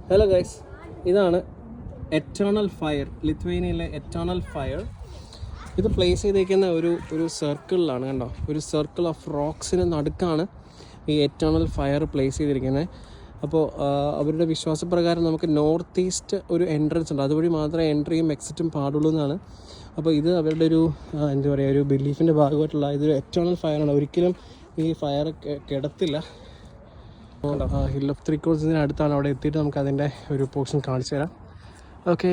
Hello guys, ഇതാണ് eternal fire, ലിത്വേനിയയിലെ eternal fire. ഇത് place ചെയ്തേക്കുന്ന ഒരു സർക്കിളിലാണ്, കണ്ടോ? ഒരു സർക്കിൾ ഓഫ് റോക്സിന് നടുക്കാണ് ഈ എറ്റേണൽ ഫയർ പ്ലേസ് ചെയ്തിരിക്കുന്നത്. അപ്പോൾ അവരുടെ വിശ്വാസപ്രകാരം നമുക്ക് നോർത്ത് ഈസ്റ്റ് ഒരു എൻട്രൻസ് ഉണ്ട്, അതുവഴി മാത്രമേ എൻട്രിയും എക്സിറ്റും പാടുള്ളൂ എന്നാണ്. അപ്പോൾ ഇത് അവരുടെ ഒരു എന്താ പറയുക, ഒരു ബിലീഫിൻ്റെ ഭാഗമായിട്ടുള്ള ഇതൊരു എറ്റേണൽ ഫയറാണ്. ഒരിക്കലും ഈ ഫയർ കെടത്തില്ല. ഹിൽ ഓഫ് ത്രീ കോൾസിന് അടുത്താണ്. അവിടെ എത്തിയിട്ട് നമുക്ക് അതിൻ്റെ ഒരു പോർഷൻ കാണിച്ചു തരാം. ഓക്കെ.